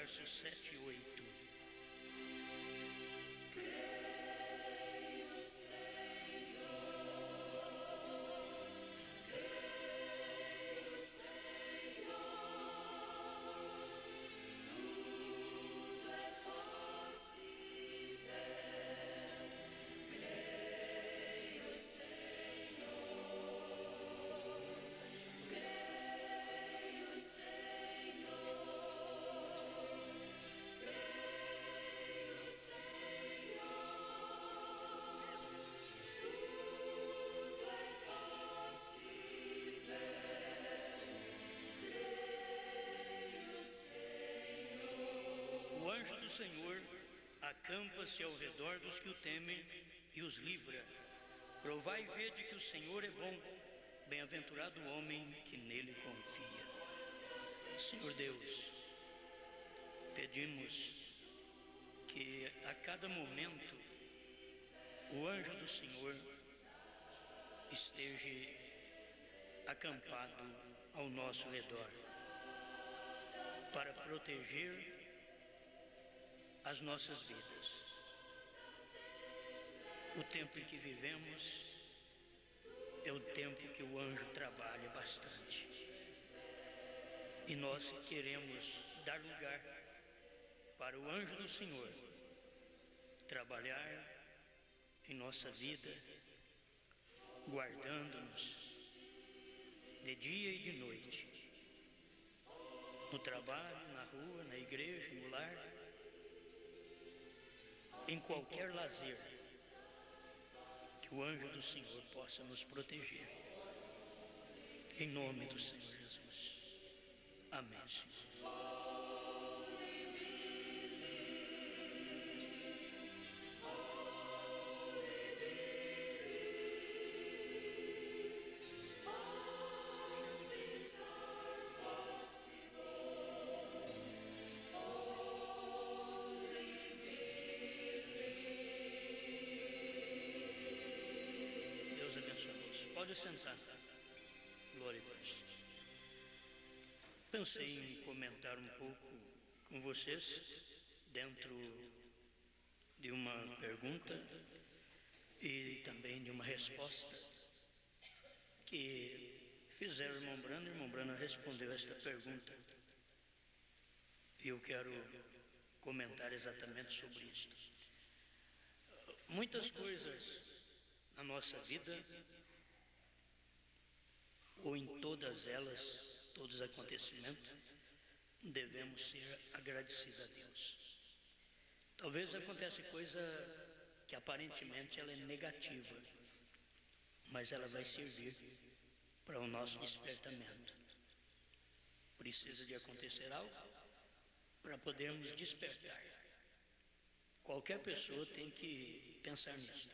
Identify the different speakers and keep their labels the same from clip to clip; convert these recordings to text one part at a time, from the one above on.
Speaker 1: versos 7 e 8. O anjo do Senhor acampa-se ao redor dos que o temem e os livra. Provai e vede que o Senhor é bom, bem-aventurado o homem que nele confia. Senhor Deus, pedimos que a cada momento o anjo do Senhor esteja acampado ao nosso redor, para proteger as nossas vidas. O tempo em que vivemos é o tempo que o anjo trabalha bastante. E nós queremos dar lugar para o anjo do Senhor trabalhar em nossa vida, guardando-nos de dia e de noite, no trabalho, na rua, na igreja, no lar, em qualquer lazer, que o anjo do Senhor possa nos proteger. Em nome do Senhor Jesus. Amém, Senhor. Pode sentar. Glória a Deus. Pensei em comentar um pouco com vocês dentro de uma pergunta e também de uma resposta que fizeram o irmão Brando. O irmão Brando respondeu esta pergunta e eu quero comentar exatamente sobre isto. Muitas coisas na nossa vida, ou em todas elas, todos os acontecimentos, devemos ser agradecidos a Deus. Talvez aconteça coisa que aparentemente ela é negativa, mas ela vai servir para o nosso despertamento. Precisa de acontecer algo para podermos despertar. Qualquer pessoa tem que pensar nisso.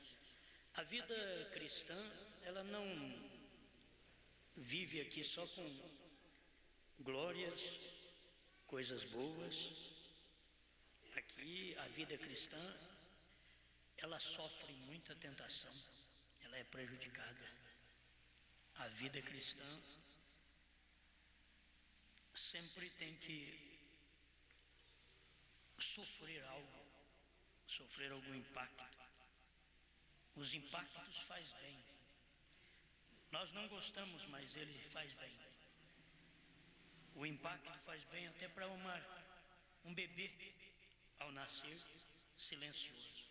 Speaker 1: A vida cristã, ela não vive aqui só com glórias, coisas boas. Aqui a vida cristã, ela sofre muita tentação, ela é prejudicada. A vida cristã sempre tem que sofrer algo, sofrer algum impacto. Os impactos faz bem. Nós não gostamos, mas ele faz bem. O impacto faz bem até para um bebê, ao nascer, silencioso.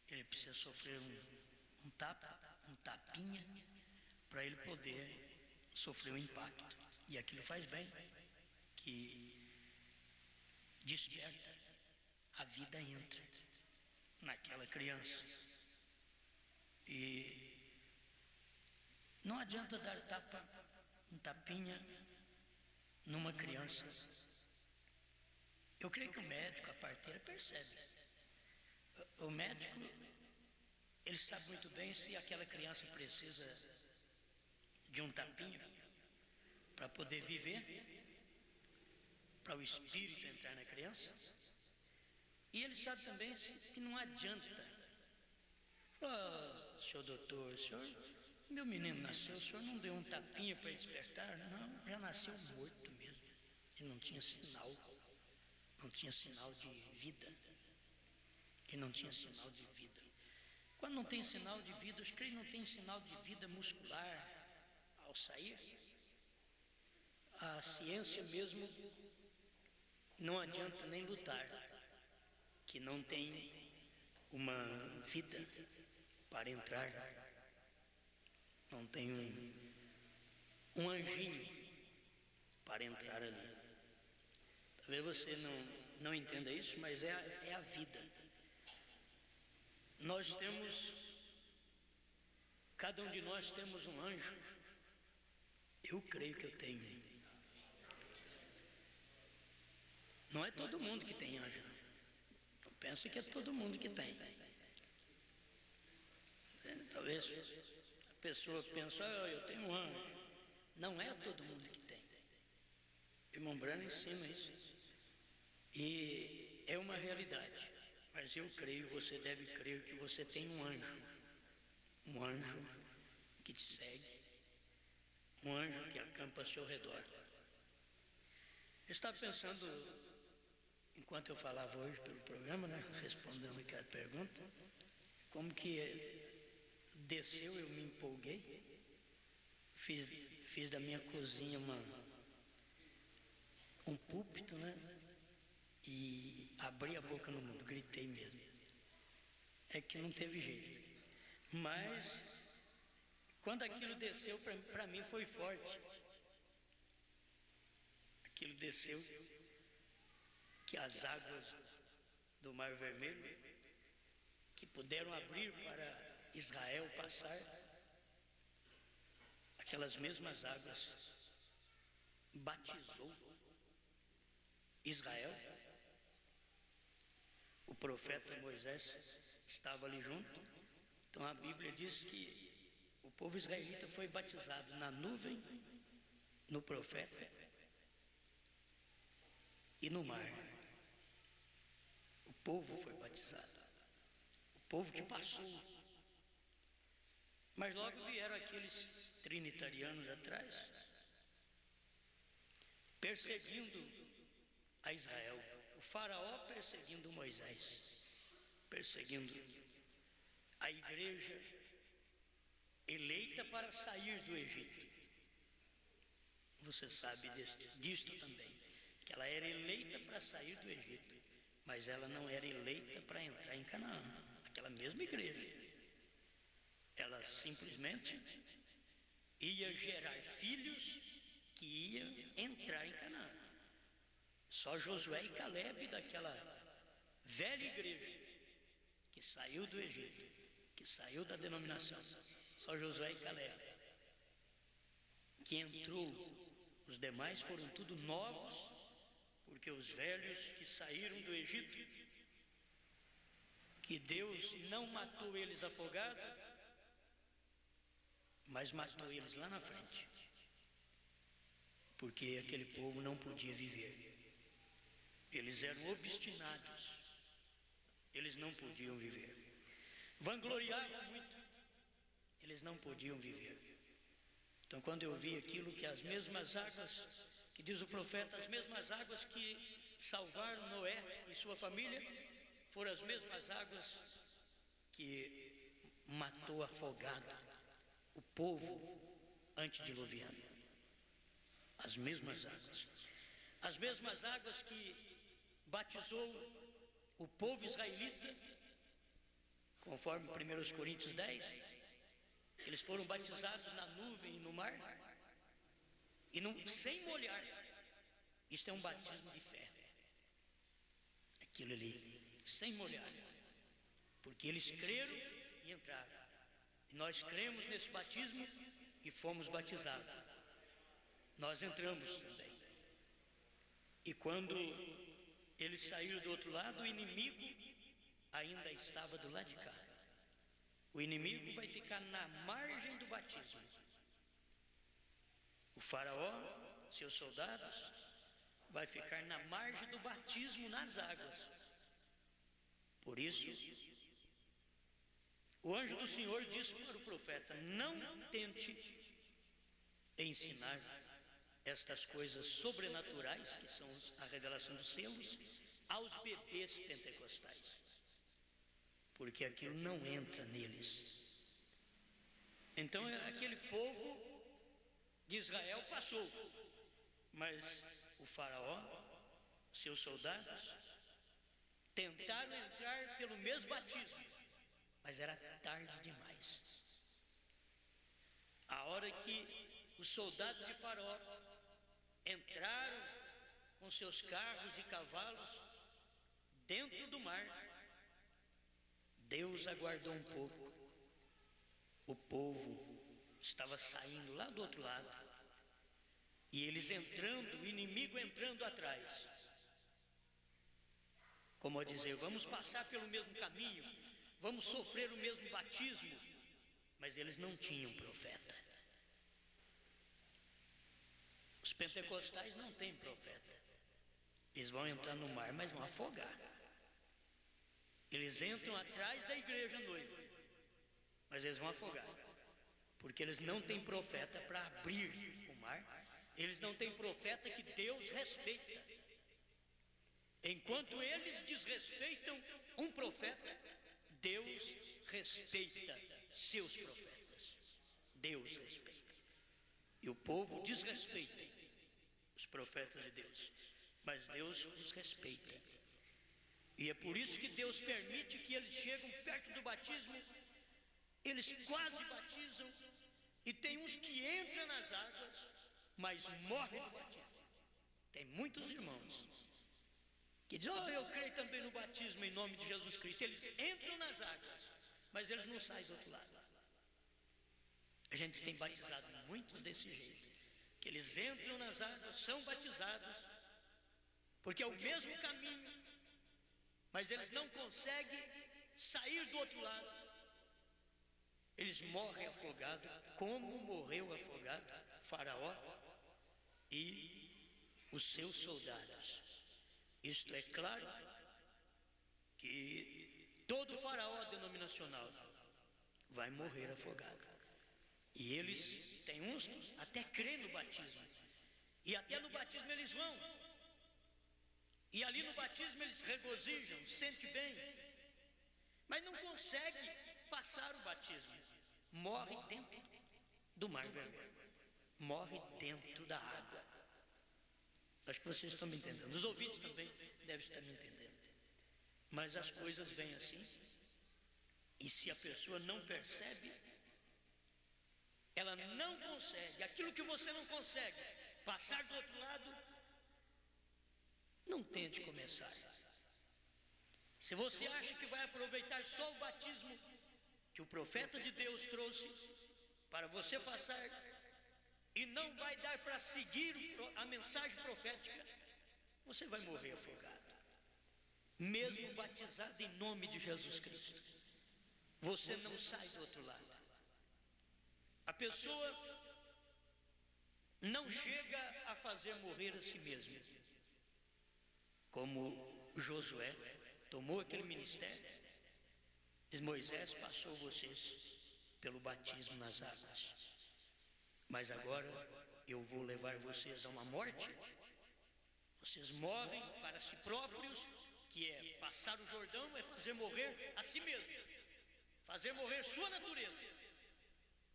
Speaker 1: Ele precisa sofrer um tapinha, para ele poder sofrer o impacto. E aquilo faz bem, que desperta, a vida entra naquela criança. E não adianta dar um tapinha numa criança. Eu creio que o médico, a parteira, percebe. O médico, ele sabe muito bem se aquela criança precisa de um tapinha para poder viver, para o espírito entrar na criança. E ele sabe também que não adianta. Senhor doutor, meu menino nasceu, o senhor não deu um tapinha para despertar? Não, já nasceu morto mesmo. Ele não tinha sinal. não tinha sinal de vida. Que não tinha sinal de vida. Quando não tem sinal de vida, os crentes não têm sinal de vida muscular ao sair. A ciência mesmo não adianta nem lutar, que não tem uma vida para entrar, não tem um anjinho para entrar ali. Talvez você não entenda isso, mas é a vida. Nós temos, cada um de nós temos um anjo. Eu creio que eu tenho. Não é todo mundo que tem anjo. Não pensa que é todo mundo que tem. Talvez a pessoa pense, eu tenho um anjo. Não é todo mundo que tem. Irmão Branham ensina isso. E é uma realidade. Mas eu creio, você deve crer que você tem um anjo. Um anjo que te segue. Um anjo que acampa ao seu redor. Eu estava pensando, enquanto eu falava hoje pelo programa, né, respondendo aquela pergunta, como que desceu, eu me empolguei, fiz da minha cozinha um púlpito, né, e abri a boca no mundo, gritei mesmo. É que não teve jeito. Mas, quando aquilo desceu, para mim foi forte. Aquilo desceu, que as águas do Mar Vermelho, que puderam abrir para Israel passar, aquelas mesmas águas batizou Israel. O profeta Moisés estava ali junto. Então a Bíblia diz que o povo israelita foi batizado na nuvem, no profeta e no mar. O povo foi batizado. O povo que passou. Mas logo vieram aqueles trinitarianos atrás, perseguindo a Israel. O faraó perseguindo Moisés, perseguindo a igreja eleita para sair do Egito. Você sabe disto também, que ela era eleita para sair do Egito, mas ela não era eleita para entrar em Canaã, aquela mesma igreja. Ela simplesmente ia gerar filhos que iam entrar em Canaã. Só Josué e Caleb daquela velha igreja que saiu do Egito, que saiu da denominação, só Josué e Caleb que entrou. Os demais foram tudo novos, porque os velhos que saíram do Egito, que Deus não matou eles afogados, mas matou eles lá na frente, porque aquele povo não podia viver. Eles eram obstinados, eles não podiam viver. Vangloriavam muito, eles não podiam viver. Então, quando eu vi aquilo, que as mesmas águas, que diz o profeta, as mesmas águas que salvaram Noé e sua família, foram as mesmas águas que matou afogado o povo antediluviano. As mesmas águas. As mesmas águas que batizou o povo israelita, conforme 1 Coríntios 10, eles foram batizados na nuvem e no mar, e sem molhar. Isto é um batismo de fé. Aquilo ali, sem molhar, porque eles creram e entraram. E nós cremos nesse batismo e fomos batizados. Nós entramos também. E quando eles saíram do outro lado, o inimigo ainda estava do lado de cá. O inimigo vai ficar na margem do batismo. O faraó, seus soldados, vai ficar na margem do batismo nas águas. Por isso, o anjo do Senhor disse para o profeta: não tente ensinar estas coisas sobrenaturais, que são a revelação dos selos, aos bebês pentecostais, porque aquilo não entra neles. Então aquele povo de Israel passou, mas o faraó, seus soldados, tentaram entrar pelo mesmo batismo, mas era tarde demais. A hora que os soldados de Faraó entraram com seus carros e cavalos dentro do mar, Deus aguardou um pouco. O povo estava saindo lá do outro lado, e eles entrando, o inimigo entrando atrás, como a dizer, vamos passar pelo mesmo caminho, vamos sofrer o mesmo batismo, mas eles não tinham profeta. Os pentecostais não têm profeta. Eles vão entrar no mar, mas vão afogar. Eles entram atrás da igreja noiva, mas eles vão afogar, porque eles não têm profeta para abrir o mar. Eles não têm profeta que Deus respeita. Enquanto eles desrespeitam um profeta, Deus respeita seus profetas. Deus respeita. E o povo desrespeita os profetas de Deus, mas Deus os respeita. E é por isso que Deus permite que eles cheguem perto do batismo, eles quase batizam, e tem uns que entram nas águas, mas morrem no batismo. Tem muitos irmãos que dizem, eu creio também no batismo em nome de Jesus Cristo. Eles entram nas águas, mas eles não saem do outro lado. A gente tem batizado muitos desse jeito, que eles entram nas águas, são batizados, porque é o mesmo caminho, mas eles não conseguem sair do outro lado. Eles morrem afogados, como morreu afogado Faraó e os seus soldados. Isto é claro que todo faraó denominacional vai morrer afogado. E eles, tem uns que até creem no batismo, e até no batismo eles vão, e ali no batismo eles regozijam, sentem bem, mas não conseguem passar o batismo. Morre dentro do mar vermelho, morre dentro da água. Acho que vocês estão me entendendo, os ouvintes também devem estar me entendendo. Mas as coisas vêm assim, e se a pessoa não percebe, ela não consegue, aquilo que você não consegue passar do outro lado, não tente começar. Se você acha que vai aproveitar só o batismo que o profeta de Deus trouxe para você passar, e não vai dar para seguir a mensagem profética, você vai morrer afogado. Mesmo batizado em nome de Jesus Cristo, você não sai do outro lado. A pessoa não chega a fazer morrer a si mesmo, como Josué tomou aquele ministério, diz, Moisés passou vocês pelo batismo nas águas, mas agora eu vou levar vocês a uma morte. Vocês morrem para si próprios, que é passar o Jordão, é fazer morrer a si mesmo, fazer morrer sua natureza,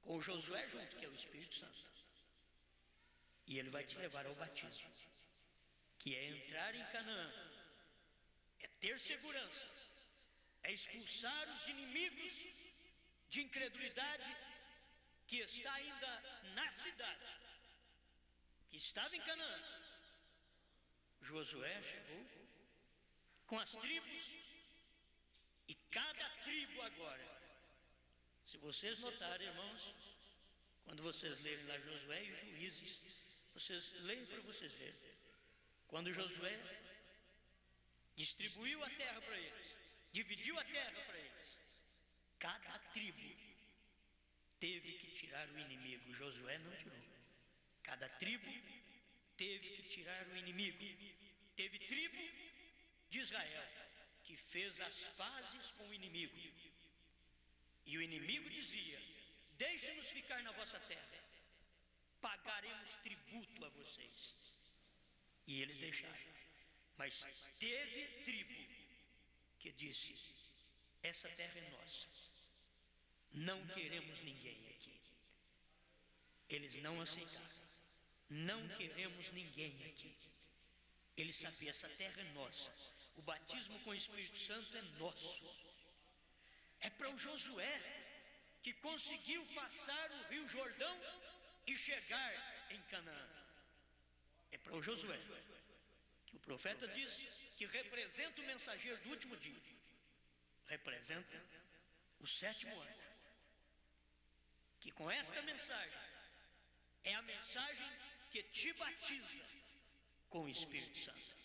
Speaker 1: com Josué junto, que é o Espírito Santo. E ele vai te levar ao batismo, que é entrar em Canaã, é ter segurança, é expulsar os inimigos de incredulidade que está ainda na cidade, que estava em Canaã. Josué chegou com as tribos, e cada tribo agora, se vocês notarem, irmãos, quando vocês lerem lá Josué e Juízes, vocês leem para vocês verem, quando Josué distribuiu a terra para eles, dividiu a terra para eles, cada tribo teve que tirar o inimigo. Josué não tirou. Cada tribo teve que tirar o inimigo. Teve tribo de Israel que fez as pazes com o inimigo, e o inimigo dizia, deixe-nos ficar na vossa terra, pagaremos tributo a vocês. E eles deixaram. Mas teve tribo que disse: essa terra é nossa, não queremos ninguém aqui. Eles não aceitaram. Não queremos ninguém aqui. Eles sabiam: essa terra é nossa. O batismo com o Espírito Santo é nosso. É para o Josué, que conseguiu passar o Rio Jordão e chegar em Canaã. É para o Josué, que o profeta diz que representa o mensageiro do último dia. Representa o 7º ano. Que com esta mensagem é a mensagem que te batiza com o Espírito Santo.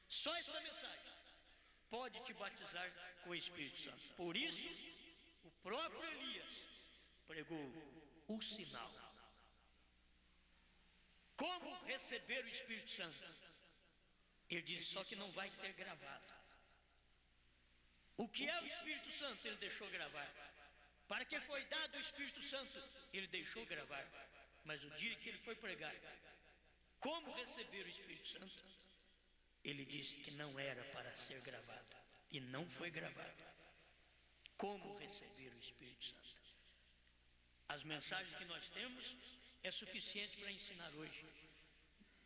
Speaker 1: Só esta mensagem pode te batizar com o Espírito Santo. Por isso, o próprio Elias pregou o sinal. Como receber o Espírito Santo? Ele diz só que não vai ser gravado. O que é o Espírito Santo? Ele deixou gravar. Para que foi dado o Espírito Santo? Ele deixou gravar. Mas o dia que ele foi pregar, como receber o Espírito Santo? Ele disse que não era para ser gravado. E não foi gravado. Como receber o Espírito Santo? As mensagens que nós temos é suficiente para ensinar hoje.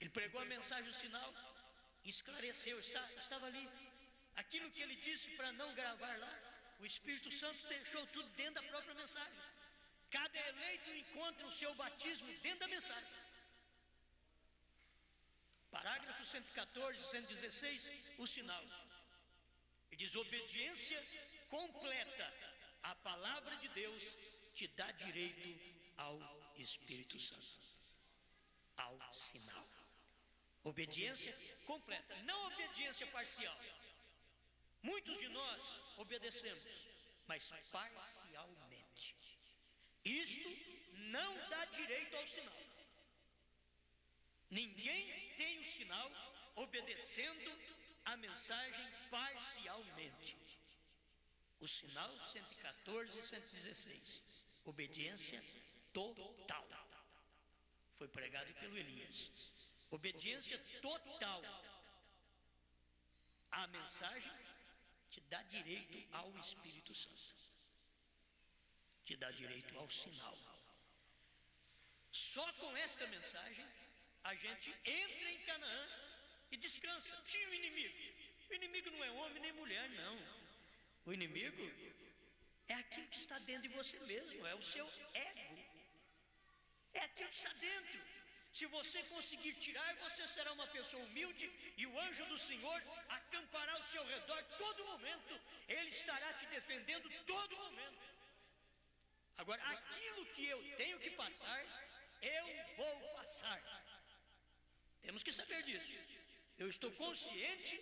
Speaker 1: Ele pregou a mensagem do sinal, esclareceu, estava ali. Aquilo que ele disse para não gravar lá, o Espírito Santo deixou tudo dentro da própria mensagem. Cada eleito encontra o seu batismo dentro da mensagem. Parágrafo 114, 116, o sinal. Ele diz: obediência completa à palavra de Deus te dá direito ao Espírito Santo, ao sinal. Obediência completa, não obediência parcial. Muitos de nós obedecemos, mas parcialmente. Isto não dá direito ao sinal. Ninguém tem o sinal obedecendo a mensagem parcialmente. O sinal 114 e 116. Obediência total. Foi pregado pelo Elias. Obediência total à mensagem te dá direito ao Espírito Santo. Te dá direito ao sinal. Só com esta mensagem a gente entra em Canaã e descansa. Tira o inimigo. O inimigo não é homem nem mulher, não. O inimigo é aquilo que está dentro de você mesmo, é o seu ego. É aquilo que está dentro. Se você conseguir tirar, você será uma pessoa humilde e o anjo do Senhor acampará ao seu redor todo momento. Ele estará te defendendo todo momento. Agora, aquilo que eu tenho que passar, eu vou passar. Temos que saber disso. Eu estou consciente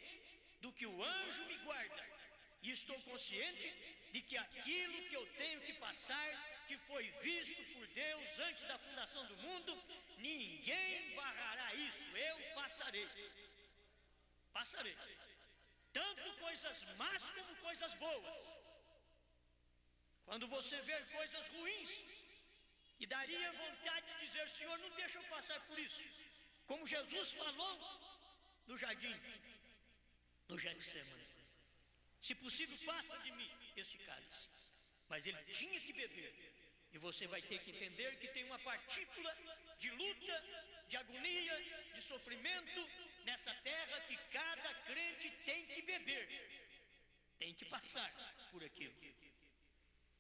Speaker 1: do que o anjo me guarda. E estou consciente de que aquilo que eu tenho que passar, que foi visto por Deus antes da fundação do mundo, ninguém barrará isso. Eu passarei. Passarei. Tanto coisas más como coisas boas. Quando você ver coisas ruins, e daria vontade de dizer: Senhor, não deixa eu passar por isso. Como Jesus falou no jardim, no Getsemane: se possível, passa de mim este cálice. Mas ele tinha que beber. E você vai ter que entender que tem uma partícula de luta, de agonia, de sofrimento nessa terra que cada crente tem que beber. Tem que passar por aquilo.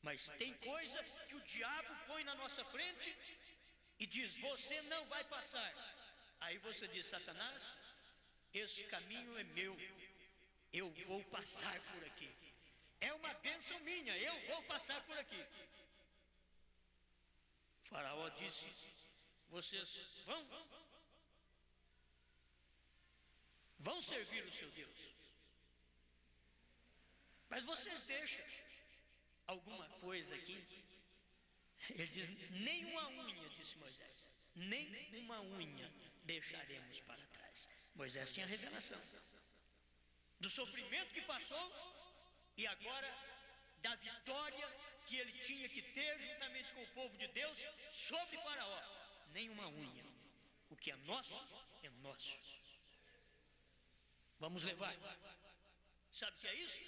Speaker 1: Mas tem coisa que o diabo põe na nossa frente e diz: você não vai passar. Aí você diz: Satanás, esse caminho é meu. Eu vou passar por aqui. É uma bênção minha, eu vou passar por aqui. O faraó disse: vocês vão servir o seu Deus. Mas vocês deixam alguma coisa aqui. Ele diz: nem uma unha, disse Moisés, nem uma unha deixaremos para trás. Moisés tinha revelação do sofrimento que passou e agora da vitória que ele tinha que ter juntamente com o povo de Deus sobre Faraó. Nem uma unha. O que é nosso é nosso. Vamos levar. Sabe o que é isso?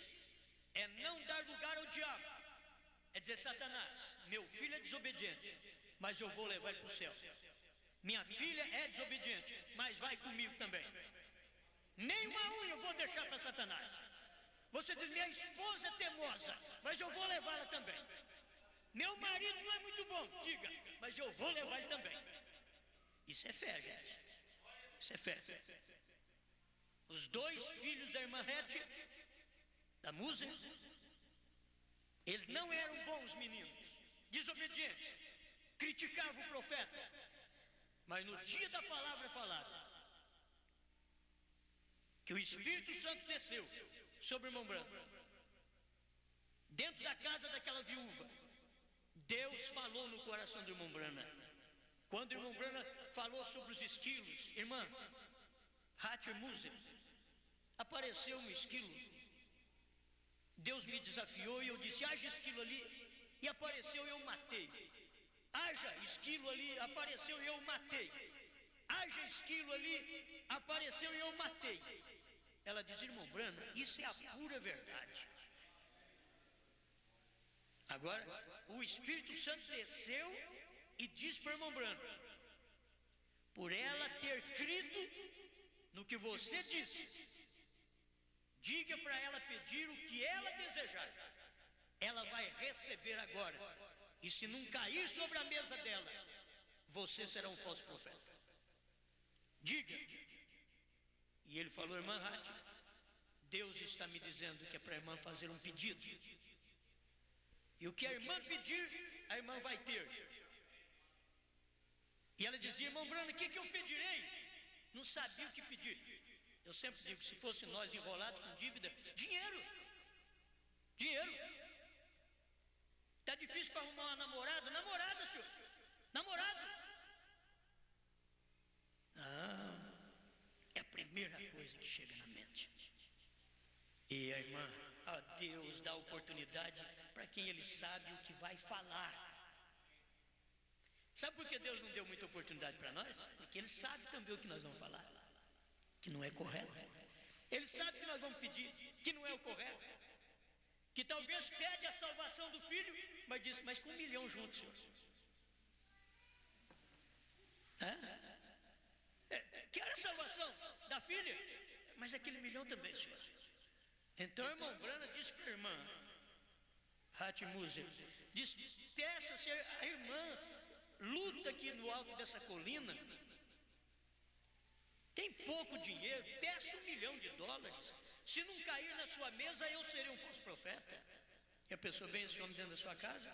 Speaker 1: É não dar lugar ao diabo. É dizer: Satanás, meu filho é desobediente, mas eu vou levar ele para o céu. Minha filha é desobediente, mas vai comigo também. Nem uma unha eu vou deixar para Satanás. Você diz: minha esposa é teimosa, mas eu vou levá-la também. Meu marido não é muito bom, diga, mas eu vou levar ele também. Isso é fé, gente. Isso é fé. Os dois filhos da irmã Rete, da Musa, eles não eram bons meninos, desobedientes, criticavam o profeta, mas no dia da palavra falada, que o Espírito Santo desceu sobre o irmão Branco, dentro da casa daquela viúva, Deus falou no coração do irmão Brana. Quando o irmão Brana falou sobre os esquilos, irmã Hatcher Musa, apareceu um esquilo. Deus me desafiou e eu disse: haja esquilo ali, e apareceu e eu matei. Haja esquilo ali, apareceu e eu matei. Haja esquilo ali, apareceu e eu matei. Ela diz: irmão Brana, isso é a pura verdade. Agora, o Espírito Santo desceu e disse para o irmão Brana: por ela ter crido no que você disse, diga para ela pedir o que ela desejar. Ela vai receber agora. E se não cair sobre a mesa dela, você será um falso profeta. Diga. E ele falou: irmã Hati, Deus está me dizendo que é para a irmã fazer um pedido. E o que a irmã pedir, a irmã vai ter. E ela dizia: irmão Brana, o que eu pedirei? Não sabia o que pedir. Eu sempre digo: se fosse nós enrolados com dívida, dinheiro. Dinheiro. Está difícil para arrumar uma namorada? Namorada, senhor. Namorado. É a primeira coisa que chega na mente. E a irmã, Deus dá oportunidade para quem Ele sabe o que vai falar. Sabe por que Deus não deu muita oportunidade para nós? Porque Ele sabe também o que nós vamos falar, que não é correto. Ele sabe que nós vamos pedir, que não é o correto. Que talvez pede a salvação do filho, mas diz: mas com 1 milhão juntos, senhor. Quer a salvação da filha, mas aquele 1 milhão também, senhor. Então, irmão Brana disse para a irmã Hati Musa, disse: peça se a irmã luta aqui no alto dessa colina, tem pouco dinheiro, peça $1 milhão. Se não cair na sua mesa, eu serei um falso profeta. E a pessoa: bem, esse homem dentro da sua casa,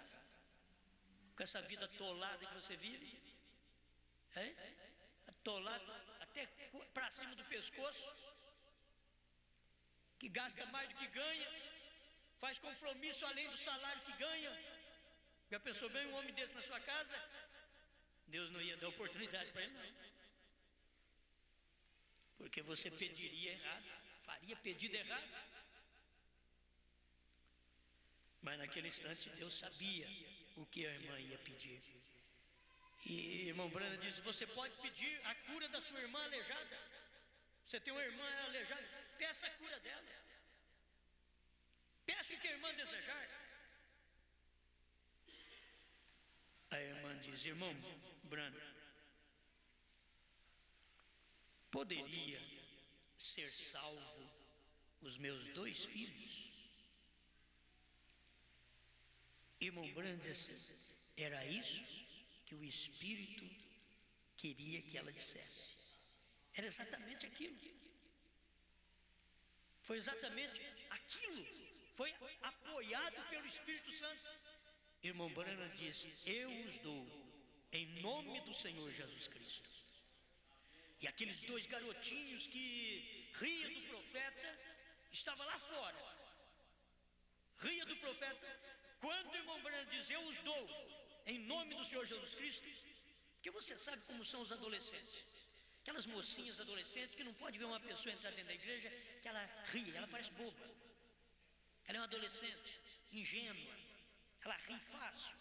Speaker 1: com essa vida atolada que você vive, atolado até para cima do pescoço, que gasta mais do que ganha, faz compromisso além do salário que ganha. E a pessoa: bem, um homem desse na sua casa, Deus não ia dar oportunidade para ele, não. Porque você pediria errado, faria pedido errado. Mas naquele instante Deus sabia o que a irmã ia pedir. E irmão Brana disse: você pode pedir a cura da sua irmã aleijada. Você tem uma irmã aleijada, peça a cura dela. Peça o que a irmã desejar. A irmã diz: irmão Brana, poderia ser salvo os meus 2 filhos? Irmão Brana disse: era isso que o Espírito queria que ela dissesse. Era exatamente aquilo. Foi exatamente aquilo. Foi apoiado pelo Espírito Santo. Irmão Brana disse: eu os dou em nome do Senhor Jesus Cristo. E aqueles 2 garotinhos que ria do profeta, estavam lá fora, ria do profeta. Quando o irmão Brana diz: eu os dou em nome do Senhor Jesus Cristo, porque você sabe como são os adolescentes, aquelas mocinhas adolescentes que não pode ver uma pessoa entrar dentro da igreja, que ela ri, ela parece boba. Ela é uma adolescente ingênua, ela ri fácil.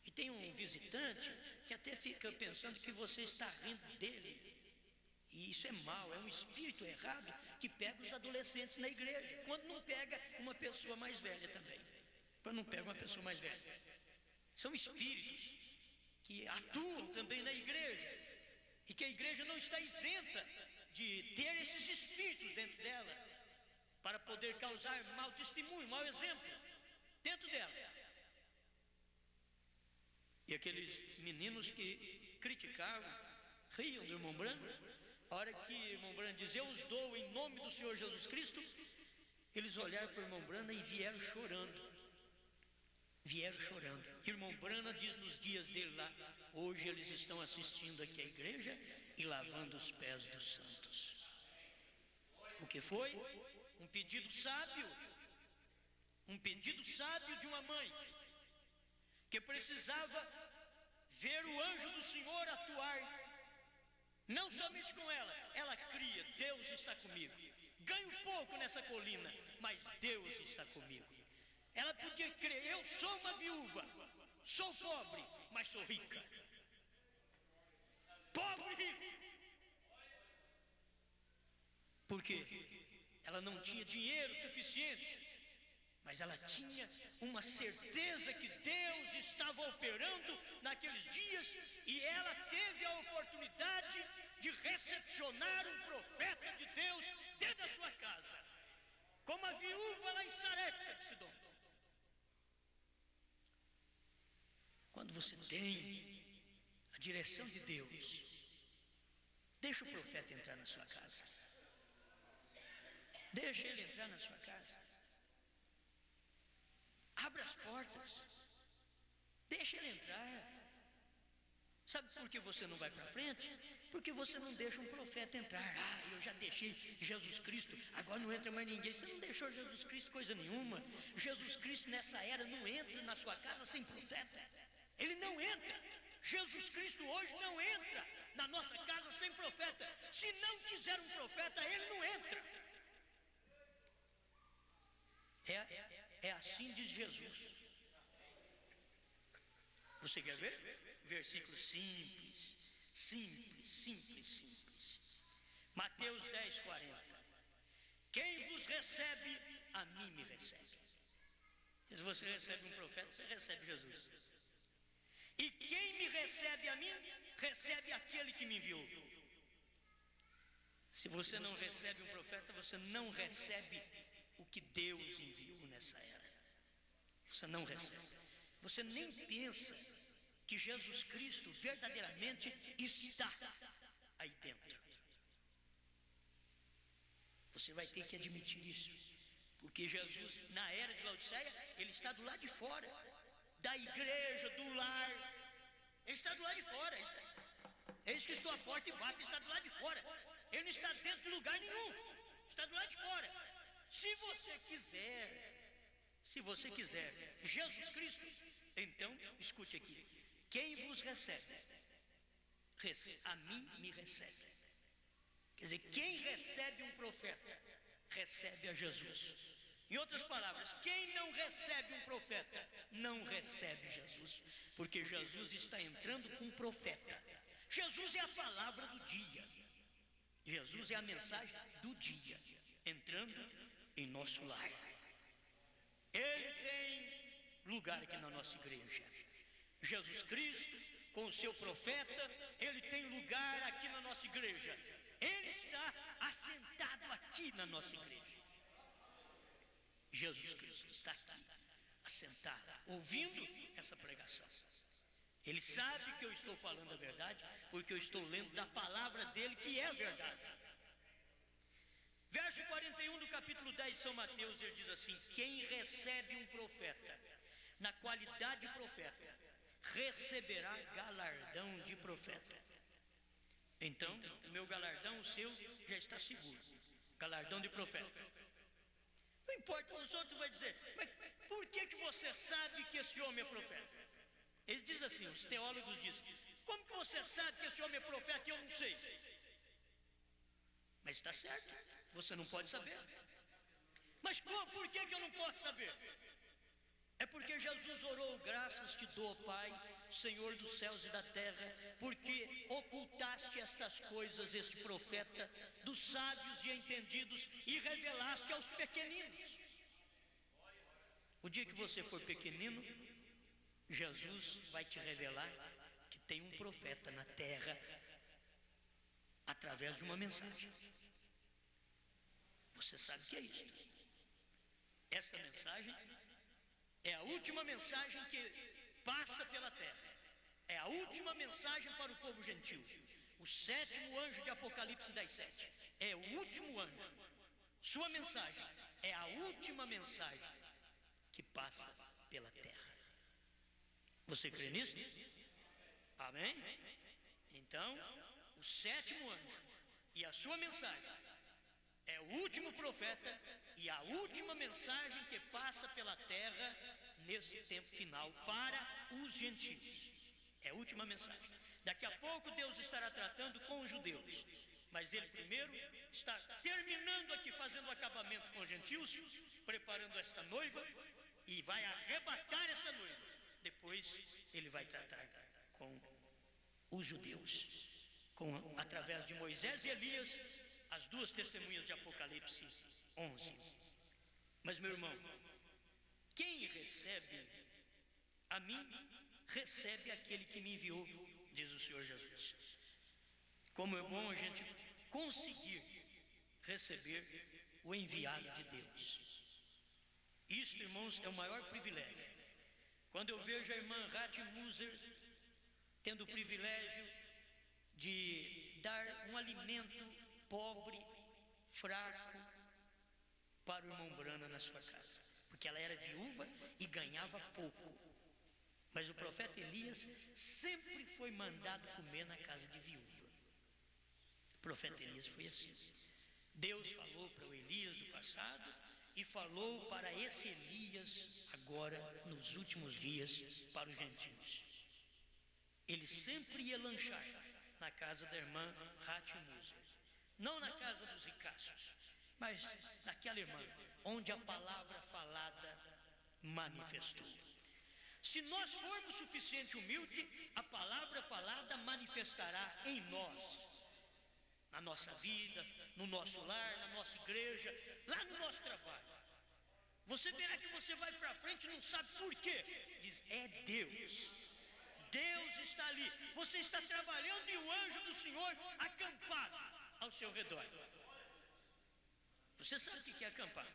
Speaker 1: E tem um visitante que até fica pensando que você está rindo dele. E isso é mal, é um espírito errado que pega os adolescentes na igreja, quando não pega uma pessoa mais velha também. Quando não pega uma pessoa mais velha. São espíritos que atuam também na igreja, e que a igreja não está isenta de ter esses espíritos dentro dela, para poder causar mau testemunho, mau exemplo dentro dela. E aqueles meninos que criticavam, riam do irmão Branco, a hora que o irmão Branco diz, eu os dou em nome do Senhor Jesus Cristo, eles olharam para o irmão Branco e vieram chorando. Vieram chorando. O irmão Brana diz nos dias dele lá, hoje eles estão assistindo aqui à igreja e lavando os pés dos santos. O que foi? Um pedido sábio. Um pedido sábio de uma mãe que precisava ver o anjo do Senhor atuar, não somente com ela. Ela cria, Deus está comigo. Ganho pouco nessa colina, mas Deus está comigo. Ela podia crer, eu sou uma viúva, sou pobre, mas sou rica. Pobre e rico. Por quê? Ela não tinha dinheiro suficiente, mas ela tinha uma certeza que Deus estava operando naqueles dias, e ela teve a oportunidade de recepcionar um profeta de Deus dentro da sua casa, como a viúva lá em Sarepta de Sidom. Quando você tem a direção de Deus, deixa o profeta entrar na sua casa. Deixa ele entrar na sua casa. Abra as portas. Deixa ele entrar. Sabe por que você não vai para frente? Porque você não deixa um profeta entrar. Ah, eu já deixei Jesus Cristo, agora não entra mais ninguém. Você não deixou Jesus Cristo coisa nenhuma. Jesus Cristo nessa era não entra na sua casa sem profeta. Ele não entra. Jesus Cristo hoje não entra na nossa casa sem profeta. Se não quiser um profeta, ele não entra. É assim diz Jesus. Você quer ver? Versículo simples. Mateus 10:40. Quem vos recebe, a mim me recebe. Se você recebe um profeta, você recebe Jesus. E quem me recebe a mim, recebe aquele que me enviou. Se você não recebe um profeta, você não recebe o que Deus enviou nessa era. Você não recebe. Você nem pensa que Jesus Cristo verdadeiramente está aí dentro. Você vai ter que admitir isso. Porque Jesus, na era de Laodiceia, ele está do lado de fora da igreja, do lar. Ele está do lado de fora. Eis que estou à porta e bato. Ele está do lado de fora. Ele não está dentro de lugar nenhum. Está do lado de fora. Se você quiser Jesus Cristo, então escute aqui. Quem vos recebe, a mim me recebe. Quer dizer, quem recebe um profeta, recebe a Jesus. Em outras palavras, quem não recebe um profeta, não recebe Jesus, porque Jesus está entrando com um profeta. Jesus é a palavra do dia. Jesus é a mensagem do dia, entrando em nosso lar. Ele tem lugar aqui na nossa igreja. Jesus Cristo, com o seu profeta, ele tem lugar aqui na nossa igreja. Ele está assentado aqui na nossa igreja. Jesus Cristo está aqui, assentado, ouvindo essa pregação. Ele sabe que eu estou falando a verdade, porque eu estou lendo da palavra dele, que é a verdade. Verso 41 do capítulo 10 de São Mateus, ele diz assim: quem recebe um profeta, na qualidade de profeta, receberá galardão de profeta. Então, o meu galardão, o seu, já está seguro. Galardão de profeta. Não importa, os outros vão dizer, mas por que você sabe que esse homem é profeta? Eles dizem assim, os teólogos dizem, como que você sabe que esse homem é profeta e eu não sei? Mas está certo, você não pode saber. Mas por que eu não posso saber? É porque Jesus orou, graças te dou, Pai, Senhor dos céus e da terra, porque ocultaste estas coisas, este profeta, dos sábios e entendidos, e revelaste aos pequeninos. O dia que você for pequenino, Jesus vai te revelar que tem um profeta na terra, através de uma mensagem. Você sabe o que é isso? Essa mensagem é a última mensagem que passa pela terra. É a última mensagem para o povo gentil. O 7º anjo de Apocalipse 10:7. É o último anjo. Sua mensagem é a última mensagem que passa pela terra. Você crê nisso? Amém? Então, o 7º anjo e a sua mensagem é o último profeta e a última mensagem que passa pela terra nesse tempo final para os gentios. É a última mensagem. Daqui a pouco Deus estará tratando com os judeus, mas Ele primeiro está terminando aqui, fazendo o acabamento com os gentios, preparando esta noiva, e vai arrebatar essa noiva. Depois Ele vai tratar com os judeus, através de Moisés e Elias, as duas testemunhas de Apocalipse 11. Mas, meu irmão, quem recebe a mim, recebe aquele que me enviou, diz o Senhor Jesus. Como é bom a gente conseguir receber o enviado de Deus. Isso, irmãos, é o maior privilégio. Quando eu vejo a irmã Rath Muser tendo o privilégio de dar um alimento pobre, fraco, para o irmão Brana na sua casa, porque ela era viúva e ganhava pouco. Mas o profeta Elias sempre foi mandado comer na casa de viúva. O profeta Elias foi assim. Deus falou para o Elias do passado e falou para esse Elias agora, nos últimos dias, para os gentios. Ele sempre ia lanchar na casa da irmã Rath Muser, não na casa dos ricaços, mas naquela irmã onde a palavra falada manifestou. Se nós formos suficiente humilde, a palavra falada manifestará em nós, na nossa vida, no nosso lar, na nossa igreja, lá no nosso trabalho. Você verá que você vai para frente e não sabe por quê. Diz, é Deus. Deus está ali. Você está trabalhando e o anjo do Senhor acampado ao seu redor. Você sabe o que é acampar?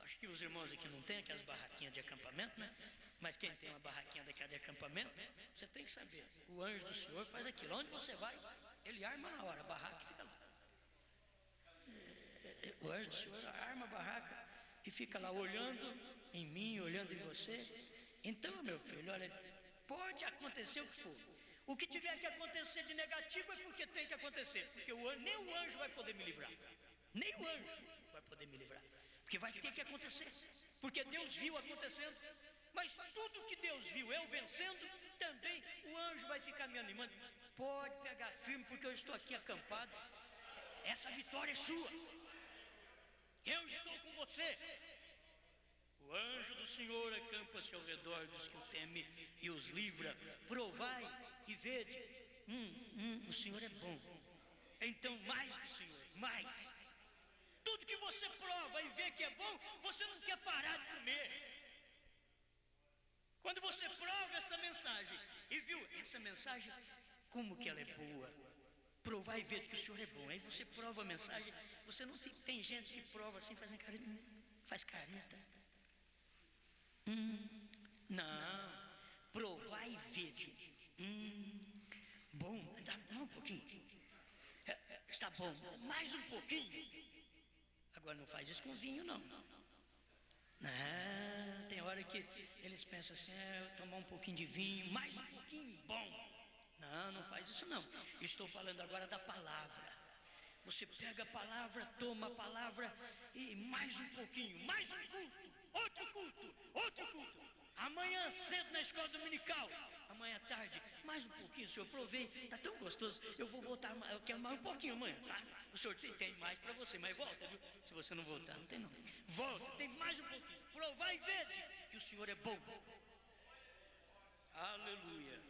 Speaker 1: Acho que os irmãos aqui não têm aquelas barraquinhas de acampamento, né? Mas quem tem uma barraquinha daquela de acampamento, você tem que saber. O anjo do Senhor faz aquilo. Onde você vai, ele arma na hora, a barraca fica lá. O anjo do Senhor arma a barraca e fica lá olhando em mim, olhando em você. Então, meu filho, olha, pode acontecer o que for. O que tiver que acontecer de negativo é porque tem que acontecer. Porque nem o anjo vai poder me livrar. Nem o anjo vai poder me livrar. Porque vai ter que acontecer. Porque Deus viu acontecendo. Mas tudo que Deus viu, eu vencendo, também o anjo vai ficar me animando. Pode pegar firme, porque eu estou aqui acampado. Essa vitória é sua. Eu estou com você. O anjo do Senhor acampa-se ao redor dos que o temem e os livra. Provai e vede. O Senhor é bom. Então, mais do Senhor, mais. Tudo que você prova e vê que é bom, você não quer parar de comer. Quando você prova essa mensagem e viu essa mensagem, como que ela é boa. Provar e ver que o Senhor é bom. Aí você prova a mensagem. Você não fica. Tem gente que prova assim, fazendo careta. Faz careta. Não. Provar e ver. Bom, dá um pouquinho. Está bom, mais um pouquinho. Agora não faz isso com vinho, não. Não, tem hora que eles pensam assim, tomar um pouquinho de vinho, mais um pouquinho, bom. Não faz isso não. Estou falando agora da palavra. Você pega a palavra, toma a palavra e mais um pouquinho, mais um culto, outro culto, outro culto. Amanhã cedo na escola dominical, amanhã à tarde, mais um pouquinho, senhor, provei, está tão gostoso, eu vou voltar, eu quero mais um pouquinho amanhã, tá? O senhor tem mais para você, mas volta, viu? Se você não voltar, não tem não. Volta, tem mais um pouquinho, provar e vede que o Senhor é bom. Aleluia.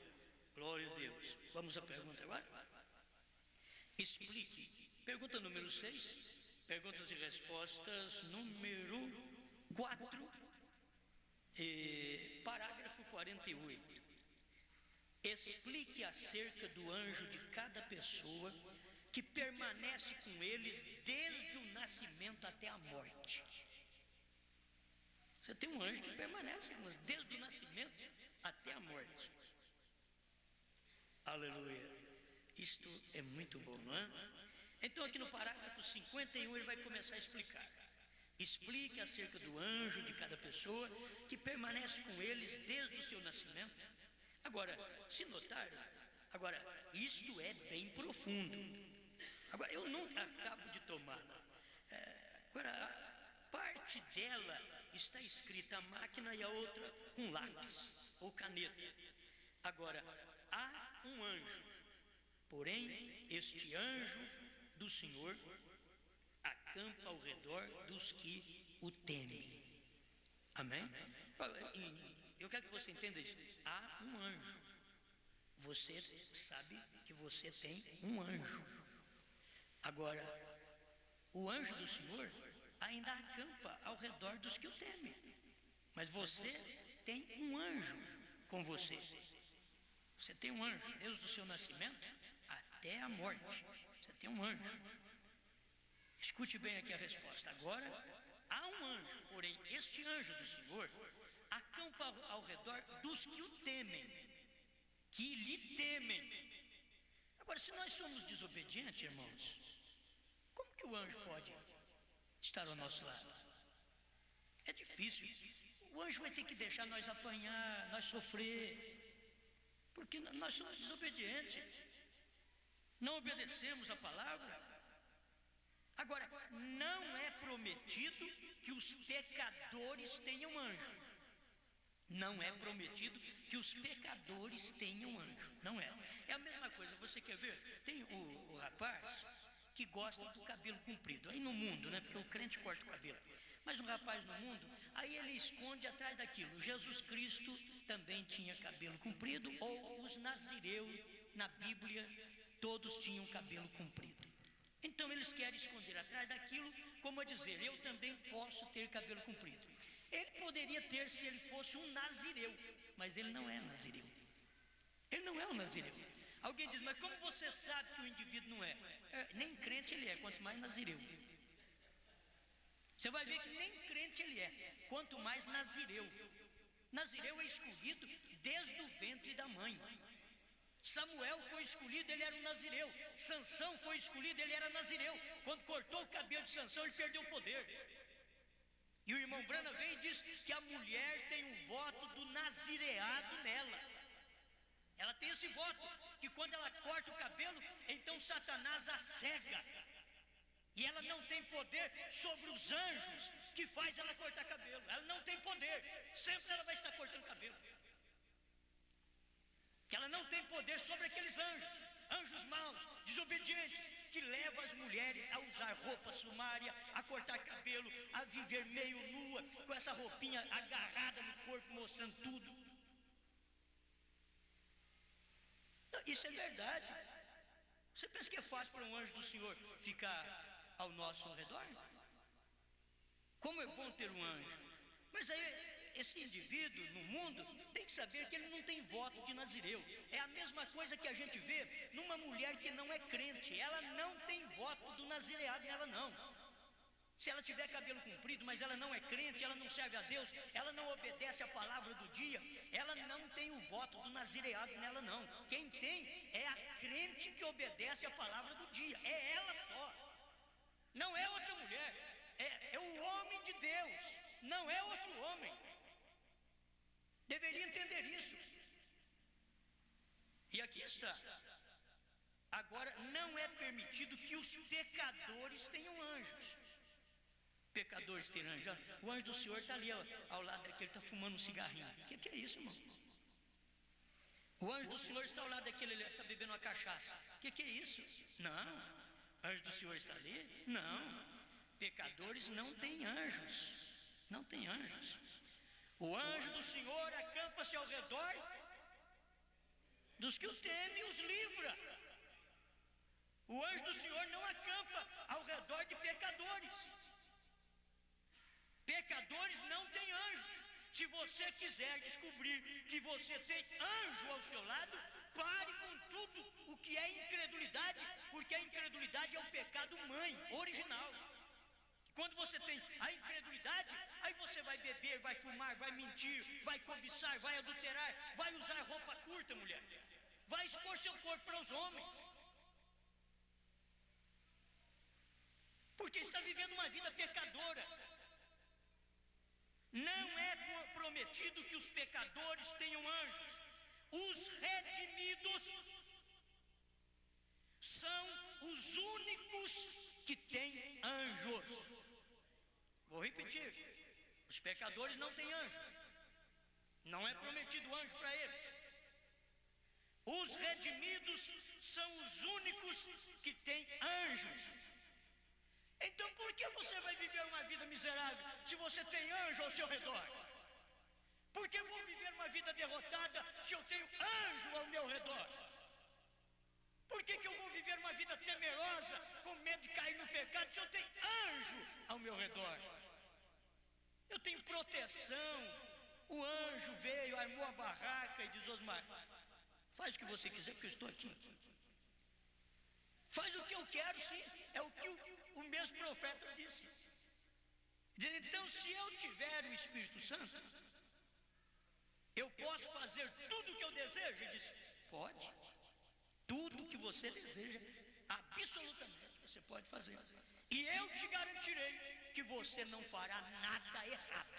Speaker 1: Glória a Deus. Vamos à pergunta agora? Explique. Pergunta número 6. Perguntas e respostas número 4. Parágrafo 48. Explique acerca do anjo de cada pessoa que permanece com eles desde o nascimento até a morte. Você tem um anjo que permanece com eles desde o nascimento até a morte. Aleluia. Isto é muito bom, não é? Então aqui no parágrafo 51 ele vai começar a explicar. Explique acerca do anjo de cada pessoa que permanece com eles desde o seu nascimento. Agora, se notaram, isto é bem profundo. Agora, eu nunca acabo de tomá-la. Agora, parte dela está escrita a máquina e a outra com lápis ou caneta. Agora, há um anjo, porém, este anjo do Senhor acampa ao redor dos que o temem. Amém? Eu quero que você entenda isso. Há um anjo. Você sabe que você tem um anjo. Agora, o anjo do Senhor ainda acampa ao redor dos que o temem. Mas você tem um anjo com você. Você tem um anjo, desde o seu nascimento até a morte. Você tem um anjo. Escute bem aqui a resposta. Agora, há um anjo, porém, este anjo do Senhor acampa ao redor dos que o temem, que lhe temem. Agora, se nós somos desobedientes, irmãos, como que o anjo pode estar ao nosso lado? É difícil. O anjo vai ter que deixar nós apanhar, nós sofrer, porque nós somos desobedientes, não obedecemos a palavra. Agora, não é prometido que os pecadores tenham anjo. Não é prometido que os pecadores tenham anjo. Não é. É a mesma coisa, você quer ver? Tem o rapaz que gosta do cabelo comprido. Aí no mundo, né? Porque o crente corta o cabelo. Mas um rapaz no mundo, aí ele esconde atrás daquilo. Jesus Cristo também tinha cabelo comprido, ou os nazireus na Bíblia, todos tinham cabelo comprido. Então eles querem esconder atrás daquilo, como a dizer, eu também posso ter cabelo comprido. Ele poderia ter se ele fosse um nazireu, mas ele não é nazireu. Ele não é um nazireu. Alguém diz, mas como você sabe que o indivíduo não é? Nem crente ele é, quanto mais nazireu. Você vai ver que nem crente ele é, quanto mais nazireu. Nazireu é escolhido desde o ventre da mãe. Samuel foi escolhido, ele era um nazireu. Sansão foi escolhido, ele era nazireu. Quando cortou o cabelo de Sansão, ele perdeu o poder. E o irmão Branham veio e diz que a mulher tem um voto do nazireado nela. Ela tem esse voto, que quando ela corta o cabelo, então Satanás a cega. E ela não tem poder sobre os anjos que faz ela cortar cabelo. Ela não tem poder, sempre ela vai estar cortando cabelo. Que ela não tem poder sobre aqueles anjos maus, desobedientes, que levam as mulheres a usar roupa sumária, a cortar cabelo, a viver meio nua, com essa roupinha agarrada no corpo, mostrando tudo. Então, isso é verdade. Você pensa que é fácil para um anjo do Senhor ficar ao nosso redor? Como é bom ter um anjo. Mas aí, esse indivíduo no mundo tem que saber que ele não tem voto de nazireu. É a mesma coisa que a gente vê numa mulher que não é crente. Ela não tem voto do nazireado nela não. Se ela tiver cabelo comprido, mas ela não é crente, ela não serve a Deus, ela não obedece a palavra do dia, ela não tem o voto do nazireado nela não. Quem tem é a crente que obedece a palavra do dia. É ela só. Não é outra mulher. É o homem de Deus. Não é outro homem. Deveria entender isso. E aqui está. Agora, não é permitido que os pecadores tenham anjos. Pecadores terão anjos. O anjo do Senhor está ali ao lado daquele que está fumando um cigarrinho. O que é isso, irmão? O anjo do Senhor está ao lado daquele que está bebendo uma cachaça. O que é isso? Não. O anjo do Senhor está ali? Não. Pecadores não têm anjos. Não tem anjos. O anjo do Senhor acampa-se ao redor Dos que o temem os livra. O anjo do Senhor não acampa ao redor de pecadores. Pecadores não têm anjos. Se você quiser descobrir que você tem anjo ao seu lado, pare com tudo o que é incredulidade, porque a incredulidade é o pecado mãe, original. Quando você tem a incredulidade, aí você vai beber, vai fumar, vai mentir, vai cobiçar, vai adulterar, vai usar roupa curta, mulher. Vai expor seu corpo para os homens. Porque está vivendo uma vida pecadora. Não é prometido que os pecadores tenham anjos. Os redimidos são os únicos que têm anjos. Vou repetir: os pecadores não têm anjo. Não é prometido anjo para eles. Os redimidos são os únicos que têm anjos. Então por que você vai viver uma vida miserável se você tem anjo ao seu redor? Por que eu vou viver uma vida derrotada se eu tenho anjo ao meu redor? Por que eu vou viver uma vida temerosa, com medo de cair no pecado, se eu tenho anjo ao meu redor? Eu tenho proteção. O anjo veio, armou a barraca e diz: Osmar, faz o que você quiser, porque eu estou aqui. Faz o que eu quero, sim. É o que o mesmo profeta disse. Diz: então, se eu tiver o Espírito Santo, eu posso fazer tudo o que eu desejo? Ele disse: pode. Tudo o que você deseja, absolutamente, você pode fazer. E eu te garantirei que você não fará nada errado.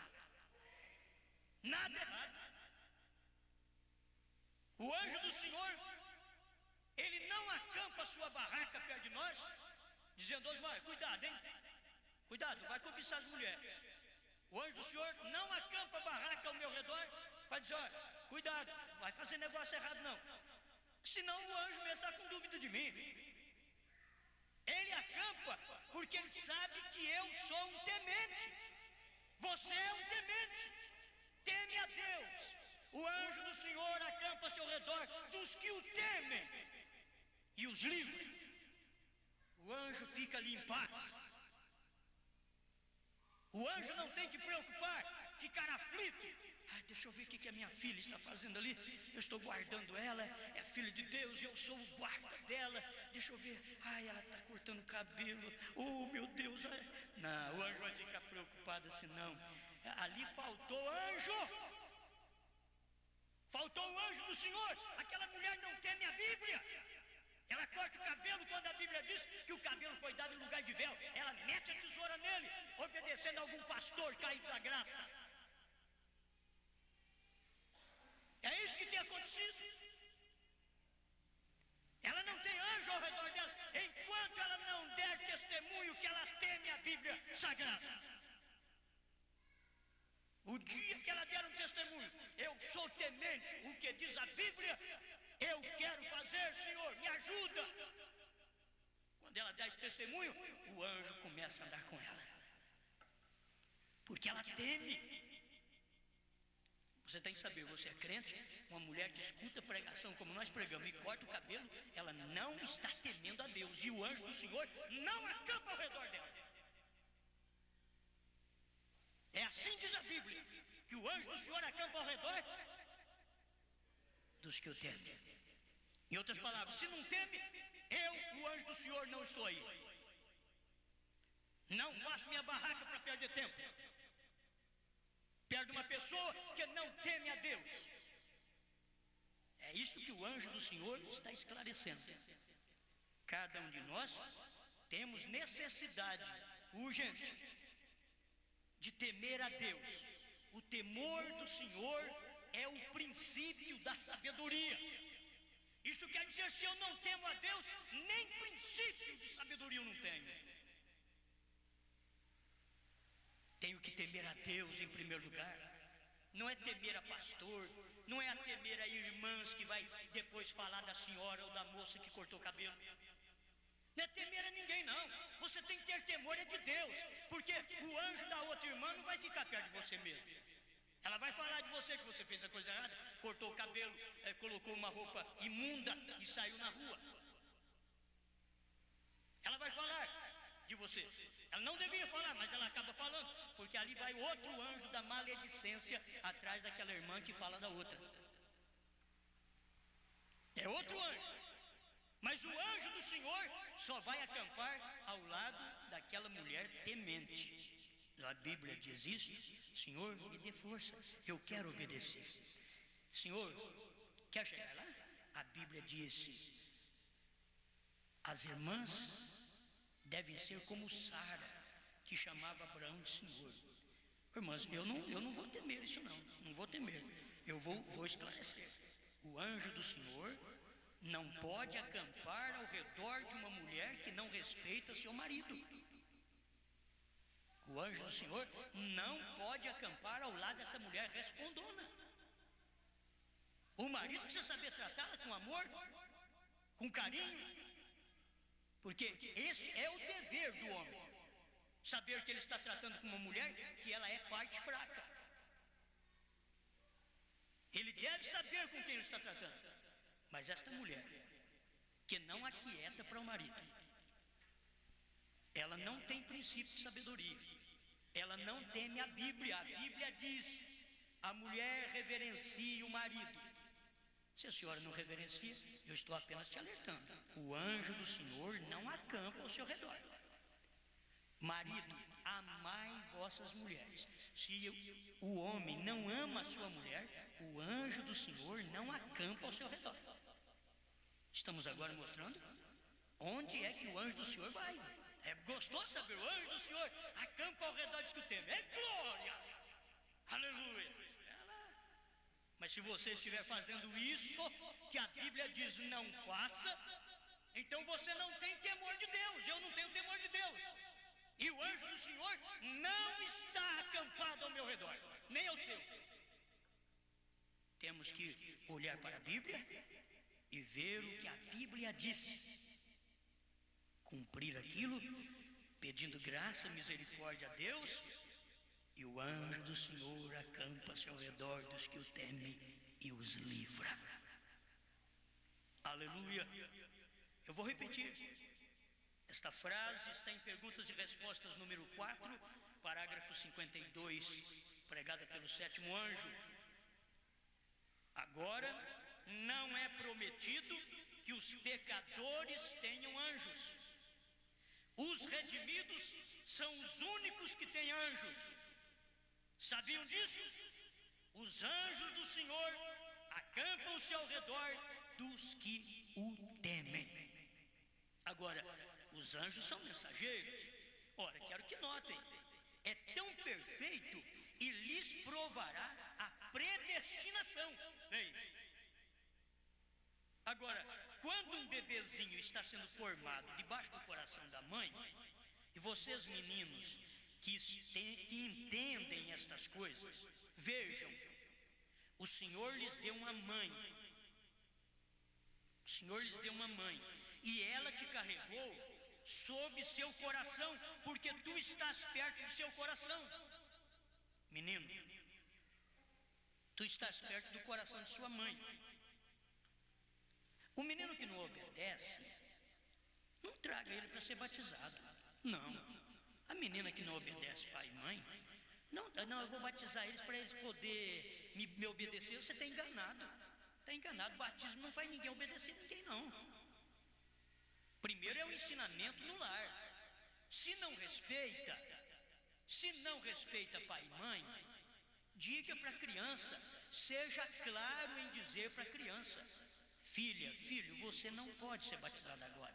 Speaker 1: Nada errado. O anjo do Senhor, ele não acampa a sua barraca perto de nós, dizendo: Osmar, cuidado, hein? Cuidado, vai cobiçar as mulheres. O anjo do Senhor não acampa a barraca ao meu redor para dizer: olha, cuidado, vai fazer negócio errado não. Senão o anjo mesmo está com dúvida de mim. Ele acampa porque ele sabe que eu sou um temente. Você é um temente. Teme a Deus. O anjo do Senhor acampa ao seu redor dos que o temem e os livra. O anjo fica ali em paz. O anjo não tem que preocupar, ficar aflito. Ai, deixa eu ver o que a minha filha está fazendo ali. Eu estou guardando ela, é filha de Deus e eu sou o guarda dela. Deixa eu ver. Ai, ela está cortando o cabelo. Oh, meu Deus. Ai. Não, o anjo vai ficar preocupado assim, não. Ali faltou anjo. Faltou o anjo do Senhor. Aquela mulher não teme a Bíblia. Ela corta o cabelo quando a Bíblia diz que o cabelo foi dado em lugar de véu. Ela mete a tesoura nele, obedecendo a algum pastor caído da graça. É isso que tem acontecido. Ela não tem anjo ao redor dela, enquanto ela não der testemunho que ela teme a Bíblia Sagrada. O dia que ela der um testemunho: eu sou temente, o que diz a Bíblia, eu quero fazer, Senhor, me ajuda. Quando ela der esse testemunho, o anjo começa a andar com ela, porque ela teme. Você tem que saber, você é crente, uma mulher que escuta pregação como nós pregamos e corta o cabelo, ela não está temendo a Deus, e o anjo do Senhor não acampa ao redor dela. É assim diz a Bíblia, que o anjo do Senhor acampa ao redor dos que o temem. Em outras palavras, se não teme, eu, o anjo do Senhor, não estou aí. Não faço minha barraca para perder tempo perto de uma pessoa que não teme a Deus. É isso que o anjo do Senhor está esclarecendo. Cada um de nós temos necessidade urgente de temer a Deus. O temor do Senhor é o princípio da sabedoria. Isto quer dizer, se eu não temo a Deus, nem princípio de sabedoria eu não tenho. Tenho que temer a Deus em primeiro lugar. Não é temer a pastor, não é a temer a irmãs que vai depois falar da senhora ou da moça que cortou o cabelo. Não é temer a ninguém, não. Você tem que ter temor é de Deus, porque o anjo da outra irmã não vai ficar perto de você mesmo. Ela vai falar de você que você fez a coisa errada, cortou o cabelo, colocou uma roupa imunda e saiu na rua. Ela vai falar de você. Ela não devia falar, mas ela acaba falando, porque ali vai outro anjo da maledicência atrás daquela irmã que fala da outra. É outro anjo. Mas o anjo do Senhor só vai acampar ao lado daquela mulher temente. A Bíblia diz isso. Senhor, me dê força, eu quero obedecer. Senhor, quer chegar lá? A Bíblia diz: as irmãs devem ser como Sara, que chamava Abraão de Senhor. Irmãs, eu não vou temer isso não vou temer. Eu vou esclarecer. O anjo do Senhor não pode acampar ao redor de uma mulher que não respeita seu marido. O anjo do Senhor não pode acampar ao lado dessa mulher respondona. O marido precisa saber tratá-la com amor, com carinho, porque este é o dever do homem. Saber que ele está tratando com uma mulher que ela é parte fraca. Ele deve saber com quem ele está tratando. Mas esta mulher, que não aquieta para o marido, ela não tem princípio de sabedoria, ela não teme a Bíblia. A Bíblia diz: a mulher reverencia o marido. Se a senhora não reverencia, eu estou apenas te alertando. O anjo do Senhor não acampa ao seu redor. Marido, amai vossas mulheres. Se o homem não ama a sua mulher, o anjo do Senhor não acampa ao seu redor. Estamos agora mostrando onde é que o anjo do Senhor vai. É gostoso saber, o anjo do Senhor acampa ao redor dos que o temem. É glória! Aleluia! Mas se você estiver fazendo isso que a Bíblia diz não faça, então você não tem temor de Deus. Eu não tenho temor de Deus. E o anjo do Senhor não está acampado ao meu redor, nem ao seu. Temos que olhar para a Bíblia e ver o que a Bíblia diz. Cumprir aquilo, pedindo graça, misericórdia a Deus. E o anjo do Senhor acampa-se ao redor dos que o temem e os livra. Aleluia. Eu vou repetir. Esta frase está em Perguntas e Respostas número 4, parágrafo 52, pregada pelo sétimo anjo. Agora, não é prometido que os pecadores tenham anjos. Os redimidos são os únicos que têm anjos. Sabiam disso? Os anjos do Senhor acampam-se ao redor dos que o temem. Agora, os anjos são mensageiros. Ora, quero que notem, é tão perfeito e lhes provará a predestinação. Ei. Agora, quando um bebezinho está sendo formado debaixo do coração da mãe, e vocês meninos que entendem estas coisas, vejam, o Senhor lhes deu uma mãe. O Senhor lhes deu uma mãe, e ela te carregou sob seu coração, porque tu estás perto do seu coração. Menino, tu estás perto do coração de sua mãe. O menino que não obedece, não traga ele para ser batizado. Não. A menina que não obedece pai e mãe, não, eu vou batizar eles para eles poderem me obedecer. Você está enganado. Está enganado. Batismo não faz ninguém obedecer ninguém, não. Primeiro é o ensinamento no lar. Se não respeita pai e mãe, diga para a criança, seja claro em dizer para a criança: filha, filho, você não pode ser batizado agora.